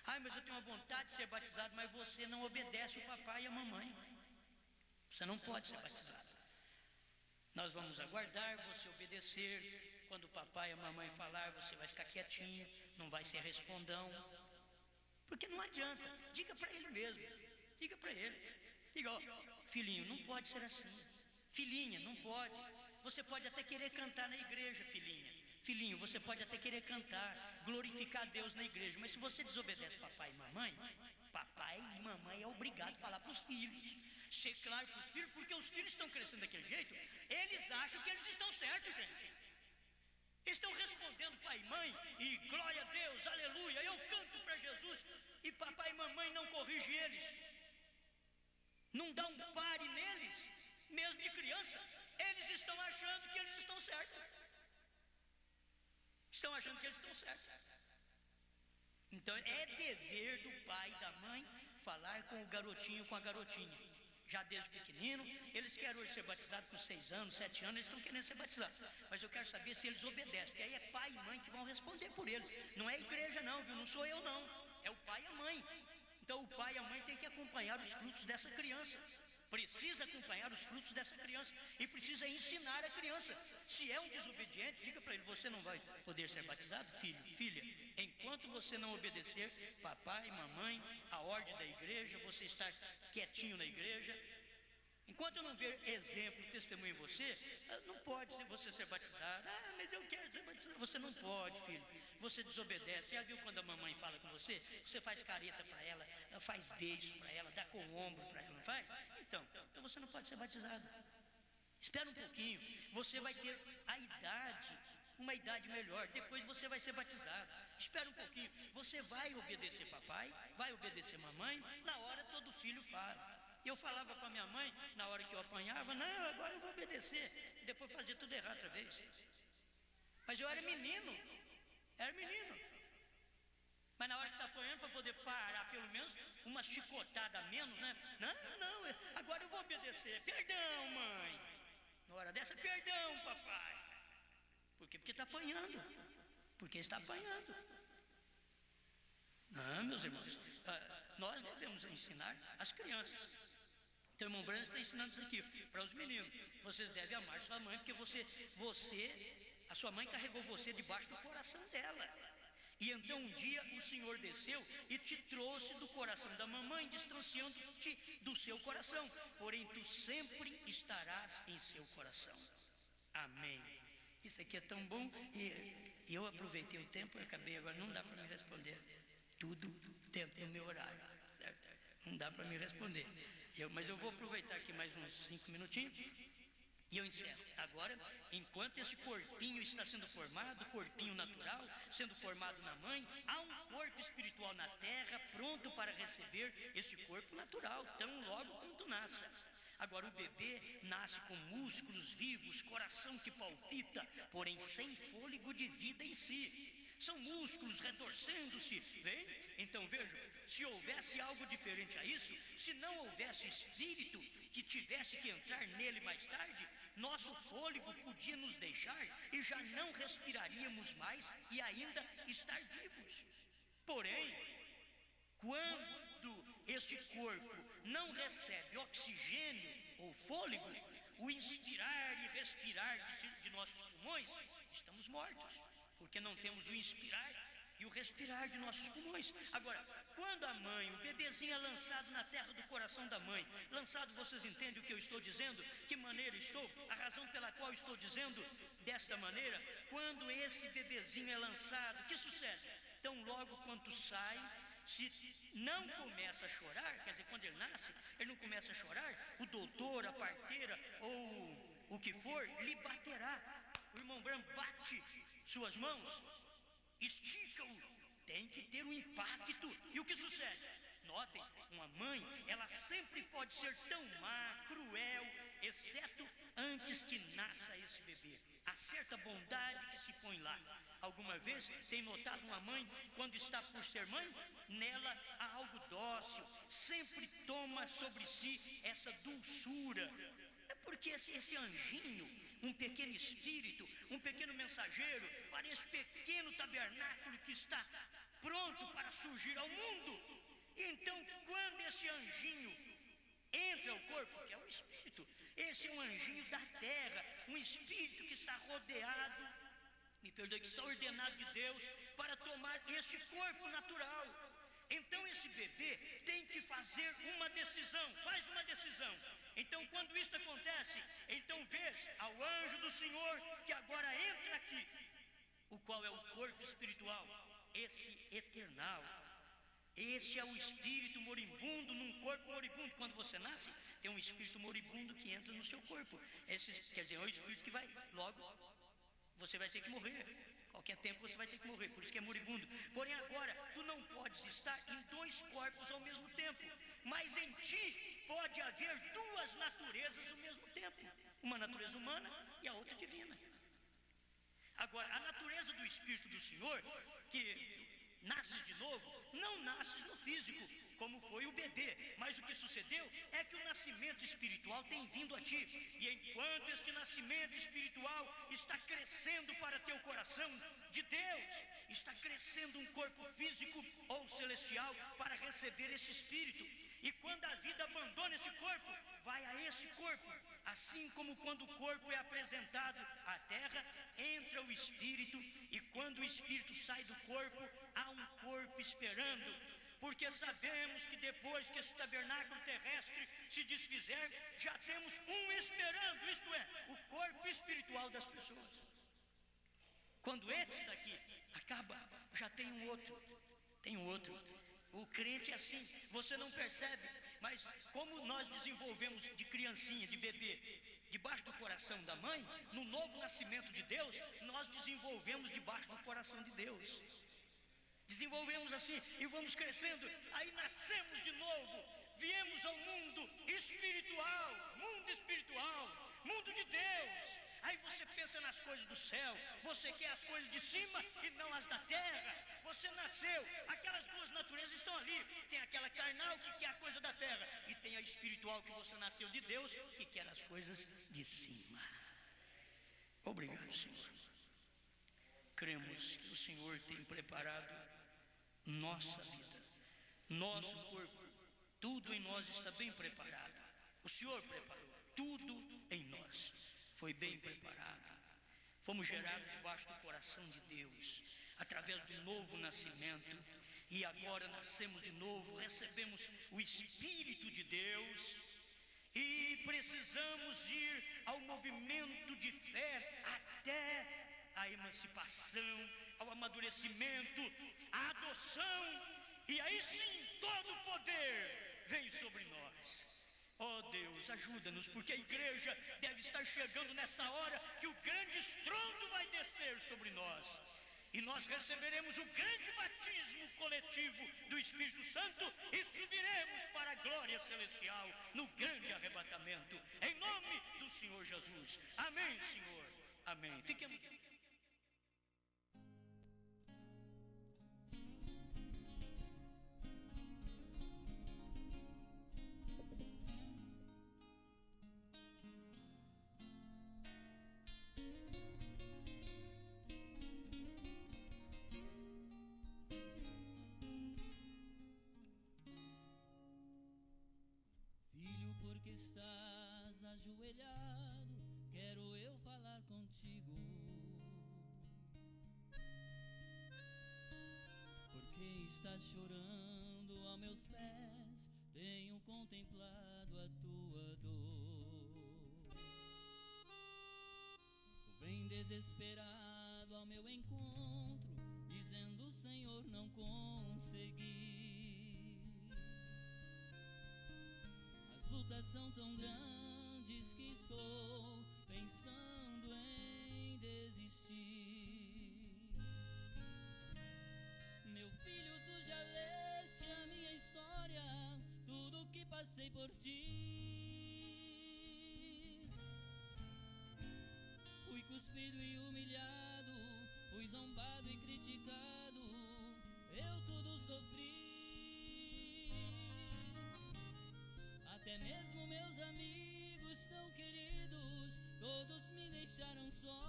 Speaker 1: Ai, mas eu tenho uma vontade de ser batizado, mas você não obedece o papai e a mamãe. Você não pode ser batizado. Nós vamos aguardar você obedecer. Quando o papai e a mamãe falar, você vai ficar quietinho, não vai ser respondão. Porque não adianta, diga para ele mesmo, diga para ele. Diga, ó, filhinho, não pode ser assim. Filhinha, não pode. Você pode até querer cantar na igreja, filhinha. Filhinho, você pode até querer cantar, glorificar a Deus na igreja, mas se você desobedece papai e mamãe é obrigado a falar para os filhos: ser claro para os filhos, porque os filhos estão crescendo daquele jeito, eles acham que eles estão certos, gente. Estão respondendo pai e mãe, e glória a Deus, aleluia, eu canto para Jesus, e papai e mamãe não corrigem eles, não dá um pare neles, mesmo de criança, eles estão achando que eles estão certos. Estão achando que eles estão certos. Então é dever do pai e da mãe falar com o garotinho, com a garotinha. Já desde pequenino, eles querem hoje ser batizados com 6 anos, 7 anos, eles estão querendo ser batizados. Mas eu quero saber se eles obedecem, porque aí é pai e mãe que vão responder por eles. Não é a igreja não, viu? Não sou eu não. É o pai e a mãe. Então o pai e a mãe têm que acompanhar os frutos dessa criança. Precisa acompanhar os frutos dessa criança e precisa ensinar a criança. Se é um desobediente, diga para ele: você não vai poder ser batizado, filho, filha, enquanto você não obedecer papai, mamãe, a ordem da igreja, você está quietinho na igreja. Enquanto eu não ver exemplo, testemunho em você, não pode você ser batizado. Ah, mas eu quero ser batizado. Você não pode, filho. Você desobedece. Já viu quando a mamãe fala com você? Você faz careta para ela, faz beijo para ela, dá com o ombro para ela, não faz? Então você não pode ser batizado. Espera um pouquinho. Você vai ter a idade, uma idade melhor. Depois você vai ser batizado. Espera um pouquinho. Você vai obedecer papai, vai obedecer mamãe. Na hora todo filho fala. Eu falava com a minha mãe, na hora que eu apanhava: não, agora eu vou obedecer. Depois fazia tudo errado outra vez. Mas eu era menino. Mas na hora que está apanhando, para poder parar pelo menos uma chicotada a menos, né? Não, agora eu vou obedecer. Perdão, mãe. Na hora dessa, perdão, papai. Por quê? Porque está apanhando. Porque está apanhando. Não, meus irmãos, nós devemos ensinar as crianças. Então o irmão Branco está ensinando isso aqui para os meninos. Vocês devem amar sua mãe, porque a sua mãe carregou você debaixo do coração dela. E então um dia o Senhor desceu e te trouxe do coração da mamãe, distanciando-te do seu coração. Porém tu sempre estarás em seu coração. Amém. Isso aqui é tão bom. E eu aproveitei o tempo e acabei agora. Não dá para me responder tudo dentro do meu horário, certo? Não dá para me responder. Mas eu vou aproveitar aqui mais uns 5 minutinhos e eu encerro. Agora, enquanto esse corpinho está sendo formado, corpinho natural, sendo formado na mãe, há um corpo espiritual na terra pronto para receber esse corpo natural, tão logo quanto nasça. Agora o bebê nasce com músculos vivos, coração que palpita, porém sem fôlego de vida em si. São músculos retorcendo-se, vem? Então vejam, se houvesse algo diferente a isso, se não houvesse espírito que tivesse que entrar nele mais tarde, nosso fôlego podia nos deixar e já não respiraríamos mais e ainda estar vivos. Porém, quando este corpo não recebe oxigênio ou fôlego, o inspirar e respirar de nossos pulmões, estamos mortos. Porque não temos o inspirar e o respirar de nossos pulmões. Agora, quando a mãe, o bebezinho é lançado na terra do coração da mãe, lançado, vocês entendem o que eu estou dizendo? Que maneira estou? A razão pela qual estou dizendo desta maneira, quando esse bebezinho é lançado, o que sucede? Tão logo quanto sai, se não começa a chorar, quer dizer, quando ele nasce, ele não começa a chorar, o doutor, a parteira ou o que for, lhe baterá. O irmão Branco bate suas mãos, estica-o, tem que ter um impacto. E o que sucede? Notem, uma mãe, ela sempre pode ser tão má, cruel, exceto antes que nasça esse bebê. Há certa bondade que se põe lá. Alguma vez tem notado uma mãe, quando está por ser mãe, nela há algo dócil, sempre toma sobre si essa dulçura. É porque esse anjinho, um pequeno espírito, um pequeno mensageiro, para esse pequeno tabernáculo que está pronto para surgir ao mundo. E então, quando esse anjinho entra ao corpo, que é o espírito, esse é um anjinho da terra, um espírito que está rodeado, me perdoe, que está ordenado de Deus para tomar esse corpo natural. Então esse bebê tem que fazer uma decisão, faz uma decisão. Então quando isso acontece, então vês ao anjo do Senhor que agora entra aqui, o qual é o corpo espiritual, esse eternal. Esse é o espírito moribundo num corpo moribundo. Quando você você nasce, tem um espírito moribundo que entra no seu corpo. Quer dizer, é um espírito que vai logo, você vai ter que morrer. Qualquer tempo você vai ter que morrer, por isso que é moribundo. Porém agora, tu não podes estar em dois corpos ao mesmo tempo, mas em ti pode haver duas naturezas ao mesmo tempo, uma natureza humana e a outra divina. Agora, a natureza do Espírito do Senhor, que nasces de novo, não nasces no físico, como foi o bebê, mas o que sucedeu é que o nascimento espiritual tem vindo a ti, e enquanto este nascimento espiritual está crescendo para teu coração de Deus, está crescendo um corpo físico ou celestial para receber esse espírito, e quando a vida abandona esse corpo, vai a esse corpo, assim como quando o corpo é apresentado à terra, entra o espírito, e quando o espírito sai do corpo, há um corpo esperando, porque sabemos que depois que esse tabernáculo terrestre se desfizer, já temos um esperando, isto é, o corpo espiritual das pessoas. Quando esse daqui acaba, já tem um outro. O crente é assim, você não percebe, mas como nós desenvolvemos de criancinha, de bebê, debaixo do coração da mãe, no novo nascimento de Deus, nós desenvolvemos debaixo do coração de Deus. Desenvolvemos assim e vamos crescendo, aí nascemos de novo, viemos ao mundo espiritual, mundo de Deus. Aí você pensa nas coisas do céu, você quer as coisas de cima e não as da terra. Você nasceu, aquelas duas naturezas estão ali. Tem aquela carnal que quer a coisa da terra, e tem a espiritual que você nasceu de Deus, que quer as coisas de cima. Obrigado, Senhor. Cremos que o Senhor tem preparado nossa vida, nosso corpo, tudo em nós está bem preparado. O Senhor preparou tudo em nós, foi bem preparado. Fomos gerados debaixo do coração de Deus, através do novo nascimento, e agora nascemos de novo, recebemos o Espírito de Deus, e precisamos ir ao movimento de fé até a emancipação, ao amadurecimento, à adoção, e aí sim todo o poder vem sobre nós. Oh Deus, ajuda-nos, porque a igreja deve estar chegando nessa hora que o grande estrondo vai descer sobre nós, e nós receberemos o grande batismo coletivo do Espírito Santo e subiremos para a glória celestial no grande arrebatamento, em nome do Senhor Jesus. Amém, Senhor. Amém. Fiquemos.
Speaker 2: Porque estás ajoelhado, quero eu falar contigo. Porque estás chorando aos meus pés, tenho contemplado a tua dor. Tu vem desesperado ao meu encontro, dizendo: Senhor, não consegui. Lutas são tão grandes que estou pensando em desistir. Meu filho, tu já leste a minha história, tudo que passei por ti. Fui cuspido e humilhado, fui zombado e criticado, eu tudo sofri. Até mesmo meus amigos tão queridos, todos me deixaram só.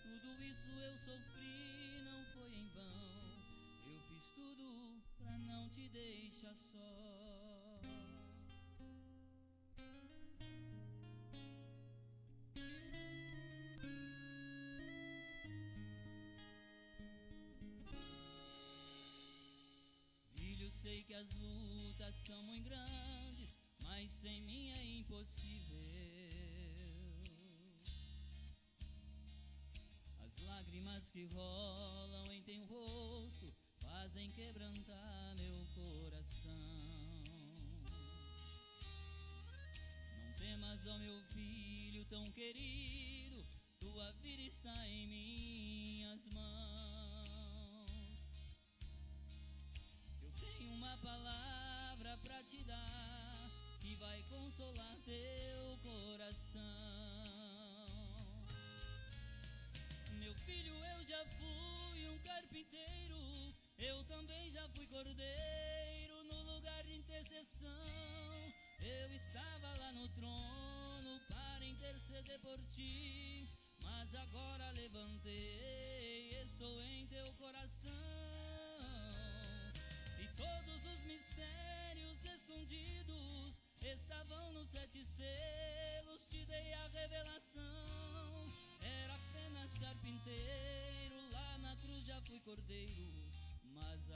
Speaker 2: Tudo isso eu sofri, não foi em vão. Eu fiz tudo pra não te deixar só. Sei que as lutas são muito grandes, mas sem mim é impossível. As lágrimas que rolam em teu rosto fazem quebrantar querido, tua vida está em minhas mãos. Eu tenho uma palavra pra te dar que vai consolar teu coração. Meu filho, eu já fui um carpinteiro, eu também já fui cordeiro no lugar de intercessão. Eu estava lá no trono para interceder por ti, mas agora levantei, estou em teu coração. E todos os mistérios escondidos estavam nos 7 selos, te dei a revelação. Era apenas carpinteiro, lá na cruz já fui cordeiro, mas